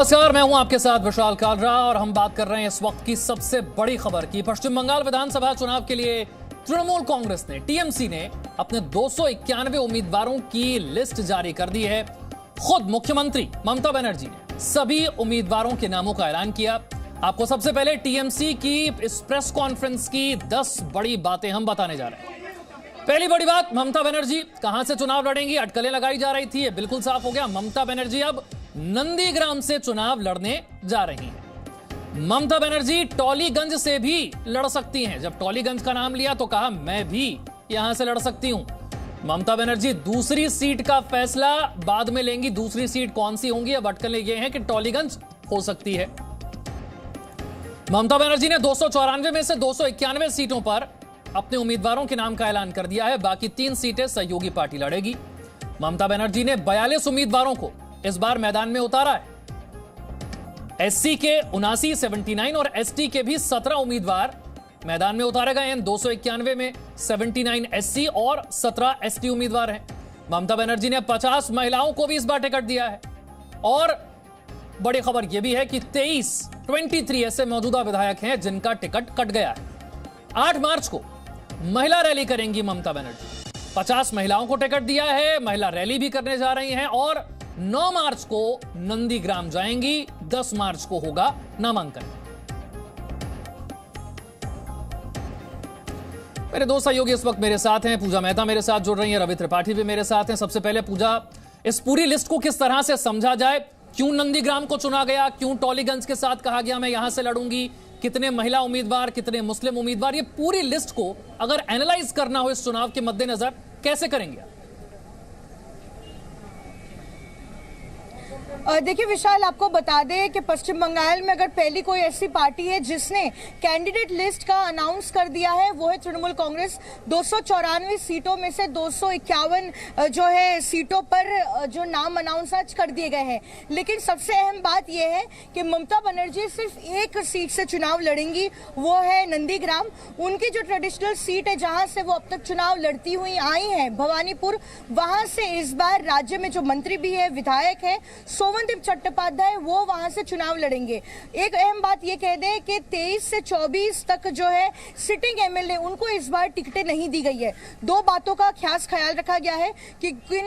नमस्कार, मैं हूं आपके साथ विशाल कालरा और हम बात कर रहे हैं इस वक्त की सबसे बड़ी खबर की। पश्चिम बंगाल विधानसभा चुनाव के लिए तृणमूल कांग्रेस ने टीएमसी ने अपने 291 उम्मीदवारों की लिस्ट जारी कर दी है। खुद मुख्यमंत्री ममता बनर्जी ने सभी उम्मीदवारों के नामों का ऐलान किया। आपको सबसे पहले टीएमसी की इस प्रेस कॉन्फ्रेंस की 10 बड़ी बातें हम बताने जा रहे हैं। पहली बड़ी बात, ममता बनर्जी कहां से चुनाव लड़ेंगी? अटकलें लगाई जा रही थी, ये बिल्कुल साफ हो गया। ममता बनर्जी अब नंदीग्राम से चुनाव लड़ने जा रही हैं। ममता बनर्जी टॉलीगंज से भी लड़ सकती हैं। जब टॉलीगंज का नाम लिया तो कहा मैं भी यहां से लड़ सकती हूं। ममता बनर्जी दूसरी सीट का फैसला बाद में लेंगी। दूसरी सीट कौन सी होंगी? अब अटकलें ये हैं कि टॉलीगंज हो सकती है। ममता बनर्जी ने 294 में से 291 सीटों पर अपने उम्मीदवारों के नाम का ऐलान कर दिया है। बाकी 3 सीटें सहयोगी पार्टी लड़ेगी। ममता बनर्जी ने 42 उम्मीदवारों को इस बार मैदान में उतारा है। एससी के 79 79 और एसटी के भी 17 उम्मीदवार मैदान में उतारे गए हैं। 291 में 79 एससी और 17 एसटी उम्मीदवार हैं। ममता बनर्जी ने 50 महिलाओं को भी इस बार टिकट दिया है। और बड़ी खबर यह भी है कि 23 ऐसे मौजूदा विधायक हैं जिनका टिकट कट गया है। 8 मार्च को महिला रैली करेंगी ममता बनर्जी। 50 महिलाओं को टिकट दिया है, महिला रैली भी करने जा रही हैं। और 9 मार्च को नंदीग्राम जाएंगी। 10 मार्च को होगा नामांकन। मेरे दो सहयोगी इस वक्त मेरे साथ हैं। पूजा मेहता मेरे साथ जुड़ रही हैं, रवि त्रिपाठी भी मेरे साथ हैं। सबसे पहले पूजा, इस पूरी लिस्ट को किस तरह से समझा जाए? क्यों नंदीग्राम को चुना गया? क्यों टॉलीगंज के साथ कहा गया मैं यहां से लड़ूंगी? कितने महिला उम्मीदवार, कितने मुस्लिम उम्मीदवार? ये पूरी लिस्ट को अगर एनालाइज करना हो इस चुनाव के मद्देनजर कैसे करेंगे? देखिए विशाल, आपको बता दें कि पश्चिम बंगाल में अगर पहली कोई ऐसी पार्टी है जिसने कैंडिडेट लिस्ट का अनाउंस कर दिया है वो है तृणमूल कांग्रेस। 294 सीटों में से 251 जो है सीटों पर जो नाम अनाउंस आज कर दिए गए हैं। लेकिन सबसे अहम बात यह है कि ममता बनर्जी सिर्फ एक सीट से चुनाव लड़ेंगी, वो है नंदीग्राम। उनकी जो ट्रेडिशनल सीट है जहां से वो अब तक चुनाव लड़ती हुई आई हैं, भवानीपुर, वहां से इस बार राज्य में जो मंत्री भी है, विधायक है सोमनदीप चट्टोपाध्याय, वो वहां से चुनाव लड़ेंगे। एक अहम बात ये कह दें कि 23 से 24 तक जो है सिटिंग एमएलए, उनको इस बार टिकटें नहीं दी गई है। 2 बातों का खास ख्याल रखा गया है कि किन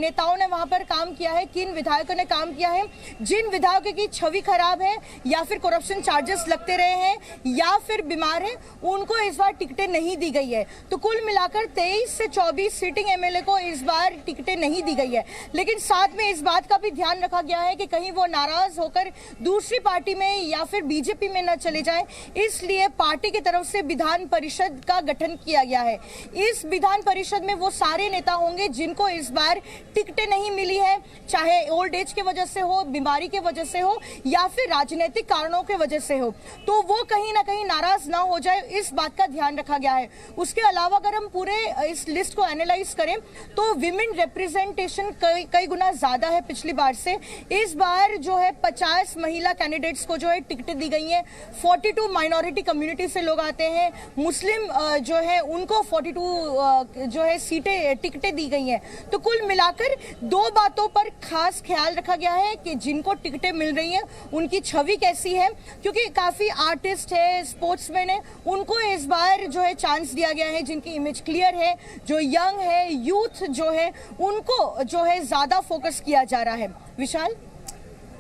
नेताओं ने वहां पर काम किया है, किन विधायकों ने काम किया है। जिन विधायकों की छवि खराब है या फिर करप्शन चार्जेस लगते रहे हैं या फिर बीमार है, उनको इस बार टिकटें नहीं दी गई है। तो कुल मिलाकर 23 से 24 सिटिंग एमएलए को इस बार टिकटें नहीं दी गई है। लेकिन साथ में इस बात का भी ध्यान रखा गया है कि कहीं वो नाराज होकर दूसरी पार्टी में या फिर बीजेपी में न चले जाएं, इसलिए पार्टी की तरफ से विधान परिषद का गठन किया गया है। इस विधान परिषद में वो सारे नेता होंगे जिनको इस बार टिकटें नहीं मिली है, चाहे ओल्ड एज की वजह से हो, बीमारी की वजह से हो या फिर राजनीतिक कारणों की वजह से हो, तो वो कहीं ना कहीं नाराज ना हो जाए, इस बात का ध्यान रखा गया है। उसके अलावा अगर हम पूरे इस लिस्ट को एनालाइज करें तो विमेन रिप्रेजेंटेशन कई गुना ज्यादा है पिछली बार से। इस बार जो है 50 महिला कैंडिडेट्स को जो है टिकटें दी गई हैं। 42 माइनॉरिटी कम्युनिटी से लोग आते हैं। मुस्लिम जो है उनको 42 जो है सीटें टिकटें दी गई हैं। तो कुल मिलाकर 2 बातों पर खास ख्याल रखा गया है कि जिनको टिकटें मिल रही हैं उनकी छवि कैसी है, क्योंकि काफी आर्टिस्ट है, स्पोर्ट्समैन है, उनको इस बार जो है चांस दिया गया है। जिनकी इमेज क्लियर है, जो यंग है, यूथ जो है, उनको जो है ज्यादा फोकस किया जा रहा है। विशाल,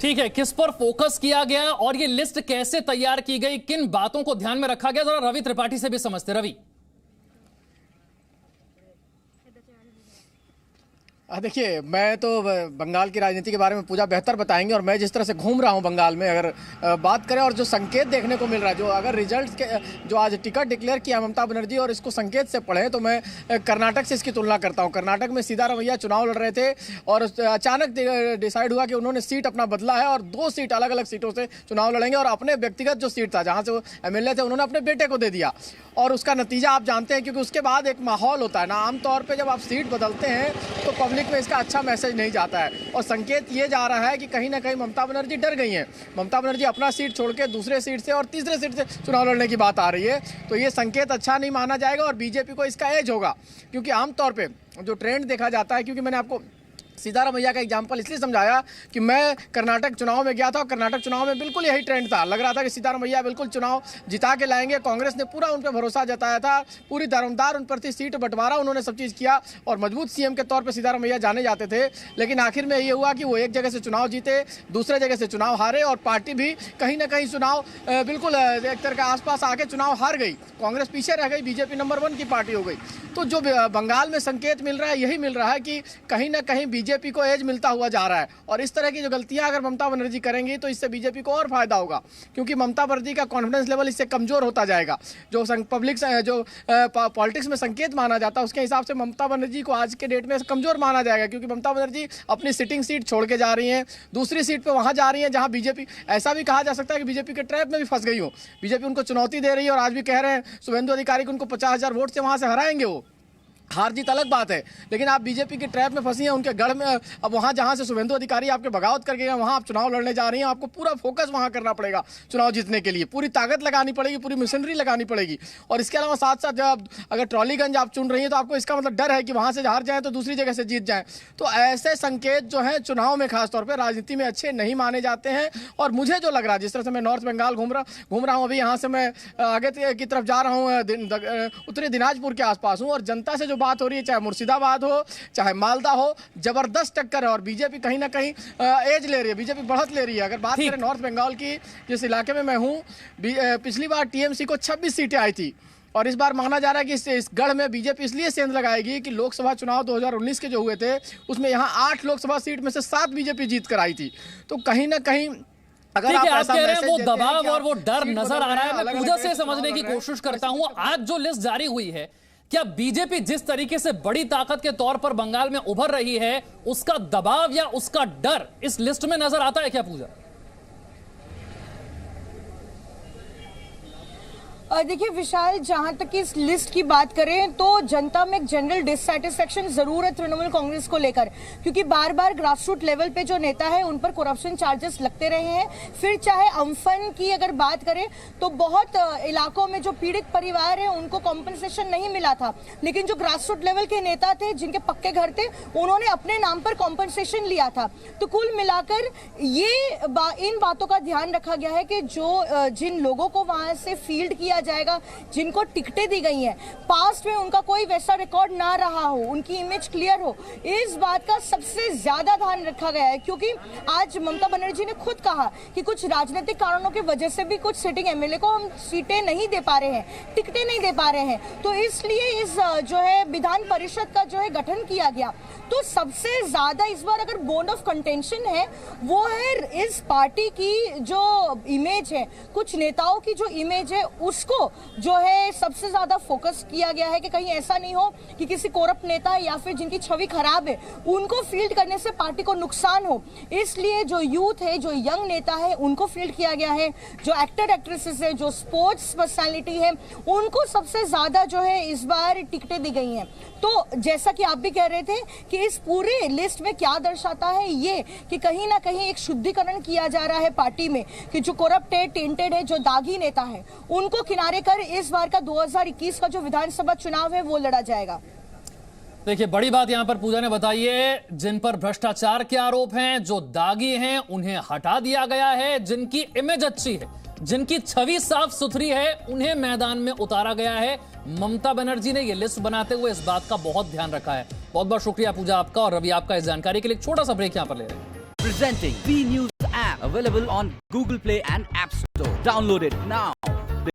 ठीक है, किस पर फोकस किया गया और ये लिस्ट कैसे तैयार की गई, किन बातों को ध्यान में रखा गया, जरा रवि त्रिपाठी से भी समझते। रवि, देखिए, मैं तो बंगाल की राजनीति के बारे में पूजा बेहतर बताएंगे और मैं जिस तरह से घूम रहा हूं बंगाल में, अगर बात करें और जो संकेत देखने को मिल रहा है, जो अगर रिजल्ट के जो आज टिकट डिक्लेयर किया ममता बनर्जी और इसको संकेत से पढ़ें तो मैं कर्नाटक से इसकी तुलना करता हूं। कर्नाटक में सिद्धारमैया चुनाव लड़ रहे थे और अचानक डिसाइड हुआ कि उन्होंने सीट अपना बदला है और 2 सीट अलग अलग सीटों से चुनाव लड़ेंगे और अपने व्यक्तिगत जो सीट था जहाँ से वो एमएलए थे उन्होंने अपने बेटे को दे दिया। और उसका नतीजा आप जानते हैं, क्योंकि उसके बाद एक माहौल होता है ना, आमतौर पर जब आप सीट बदलते हैं तो पब्लिक में इसका अच्छा मैसेज नहीं जाता है और संकेत ये जा रहा है कि कहीं ना कहीं ममता बनर्जी डर गई हैं। ममता बनर्जी अपना सीट छोड़ के दूसरे सीट से और तीसरे सीट से चुनाव लड़ने की बात आ रही है, तो ये संकेत अच्छा नहीं माना जाएगा और बीजेपी को इसका एज होगा, क्योंकि आमतौर पे जो ट्रेंड देखा जाता है, क्योंकि मैंने आपको सीतारामैया का एग्जाम्पल इसलिए समझाया कि मैं कर्नाटक चुनाव में गया था और कर्नाटक चुनाव में बिल्कुल यही ट्रेंड था। लग रहा था कि सीतारामैया बिल्कुल चुनाव जिता के लाएंगे। कांग्रेस ने पूरा उन पर भरोसा जताया था, पूरी दारोमदार उन पर थी, सीट बंटवारा उन्होंने सब चीज़ किया और मजबूत सीएम के तौर पर सीतारामैया जाने जाते थे। लेकिन आखिर में ये हुआ कि वो एक जगह से चुनाव जीते, दूसरे जगह से चुनाव हारे और पार्टी भी कहीं ना कहीं चुनाव बिल्कुल एक तरह के आसपास आके चुनाव हार गई। कांग्रेस पीछे रह गई, बीजेपी नंबर 1 की पार्टी हो गई। तो जो बंगाल में संकेत मिल रहा है यही मिल रहा है कि कहीं ना कहीं बीजेपी को एज मिलता हुआ जा रहा है और इस तरह की जो गलतियां अगर ममता बनर्जी करेंगी तो इससे बीजेपी को और फायदा होगा, क्योंकि ममता बनर्जी का कॉन्फिडेंस लेवल इससे कमजोर होता जाएगा। जो पब्लिक जो पॉलिटिक्स में संकेत माना जाता है उसके हिसाब से ममता बनर्जी को आज के डेट में कमजोर माना जाएगा, क्योंकि ममता बनर्जी अपनी सिटिंग सीट छोड़ के जा रही हैं, दूसरी सीट पर वहां जा रही हैं जहां बीजेपी, ऐसा भी कहा जा सकता है कि बीजेपी के ट्रैप में भी फंस गई हो। बीजेपी उनको चुनौती दे रही है और आज भी कह रहे हैं शुभेंदु अधिकारी को उनको 50,000 वोट से वहां से हराएंगे। वो हार जीत अलग बात है, लेकिन आप बीजेपी के ट्रैप में फंसी हैं उनके गढ़ में। अब वहां जहां से शुभेंदु अधिकारी आपके बगावत करके गए वहां आप चुनाव लड़ने जा रही हैं, आपको पूरा फोकस वहां करना पड़ेगा चुनाव जीतने के लिए, पूरी ताकत लगानी पड़ेगी, पूरी मशीनरी लगानी पड़ेगी। और इसके अलावा साथ साथ जब अगर ट्रॉलीगंज आप चुन रही हैं तो आपको इसका मतलब डर है कि वहां से हार जाए तो दूसरी जगह से जीत जाए। तो ऐसे संकेत जो है चुनाव में खासतौर पर राजनीति में अच्छे नहीं माने जाते हैं। और मुझे जो लग रहा है, जिस तरह से मैं नॉर्थ बंगाल घूम रहा हूँ, अभी यहाँ से मैं आगे की तरफ जा रहा हूँ, उत्तरी दिनाजपुर के आसपास हूँ और जनता से जो बात हो रही है, चाहे मुर्शिदाबाद हो चाहे मालदा हो, जबरदस्त टक्कर है और बीजेपी कहीं ना कहीं एज ले रही है, बीजेपी बढ़त ले रही है। अगर बात करें नॉर्थ बंगाल की, जिस इलाके में मैं हूं, पिछली बार टीएमसी को 26 सीटें आई थी और इस बार माना जा रहा है कि इस गढ़ में बीजेपी इसलिए सेंध लगाएगी कि लोकसभा चुनाव 2019 के जो हुए थे उसमें यहाँ 8 लोकसभा सीट में से 7 बीजेपी जीत कर आई थी। तो कहीं ना कहीं अगर आप कह रहे हैं वो दबाव और वो डर नजर आ रहा है। मैं पूजा से समझने की कोशिश करता हूं, आज जो लिस्ट जारी हुई है, क्या बीजेपी जिस तरीके से बड़ी ताकत के तौर पर बंगाल में उभर रही है उसका दबाव या उसका डर इस लिस्ट में नजर आता है क्या पूजा? देखिए विशाल, जहां तक इस लिस्ट की बात करें तो जनता में एक जनरल डिससैटिस्फैक्शन जरूर है तृणमूल कांग्रेस को लेकर, क्योंकि बार बार ग्रासरूट लेवल पे जो नेता है उन पर करप्शन चार्जेस लगते रहे हैं। फिर चाहे अम्फन की अगर बात करें तो बहुत इलाकों में जो पीड़ित परिवार है उनको कॉम्पनसेशन नहीं मिला था, लेकिन जो ग्रासरूट लेवल के नेता थे जिनके पक्के घर थे उन्होंने अपने नाम पर कॉम्पनसेशन लिया था। तो कुल मिलाकर इन बातों का ध्यान रखा गया है कि जिन लोगों को वहां से फील्ड किया जाएगा, जिनको टिकटें दी गई हैं, पास्ट में उनका कोई वैसा रिकॉर्ड ना रहा हो, उनकी इमेज क्लियर हो, इस बात का सबसे ज्यादा ध्यान रखा गया है। क्योंकि आज ममता बनर्जी ने खुद कहा कि कुछ राजनीतिक कारणों की वजह से भी कुछ सिटिंग एमएलए को हम सीटें नहीं दे पा रहे हैं, टिकटें नहीं दे पा रहे हैं, तो इसलिए इस जो है विधान परिषद का जो है गठन किया गया। तो सबसे ज्यादा इस बार अगर बोन ऑफ कंटेंशन है वो है इस पार्टी की जो इमेज है, कुछ नेताओं की जो इमेज है उसको जो है सबसे ज्यादा फोकस किया गया है कि कहीं ऐसा नहीं हो कि किसी करप्ट नेता या फिर जिनकी छवि खराब है उनको फील्ड करने से पार्टी को नुकसान हो। इसलिए जो यूथ है, जो यंग नेता है, उनको फील्ड किया गया है। जो एक्टर एक्ट्रेसेस है, जो स्पोर्ट्स पर्सनालिटी है, उनको सबसे ज्यादा जो है इस बार टिकटें दी गई हैं। तो जैसा कि आप भी कह रहे थे कि इस पूरे लिस्ट में क्या दर्शाता है, ये कि कहीं ना कहीं एक शुद्धिकरण किया जा रहा है पार्टी में कि जो करप्ट है, टेंटेड है, जो दागी नेता है, उनको किनारे कर इस बार का 2021 का जो विधानसभा चुनाव है वो लड़ा जाएगा। देखिए, बड़ी बात यहां पर पूजा ने बताई है, जिन पर भ्रष्टाचार के आरोप हैं, जो दागी हैं, उन्हें हटा दिया गया है। जिनकी इमेज अच्छी है, जिनकी छवि साफ सुथरी है, उन्हें मैदान में उतारा गया है। ममता बनर्जी ने यह लिस्ट बनाते हुए इस बात का बहुत ध्यान रखा है। बहुत बहुत शुक्रिया पूजा आपका और रवि आपका इस जानकारी के लिए। छोटा सा ब्रेक यहां पर ले रहे हैं। Presenting B News app available on Google Play and App Store. Download it now.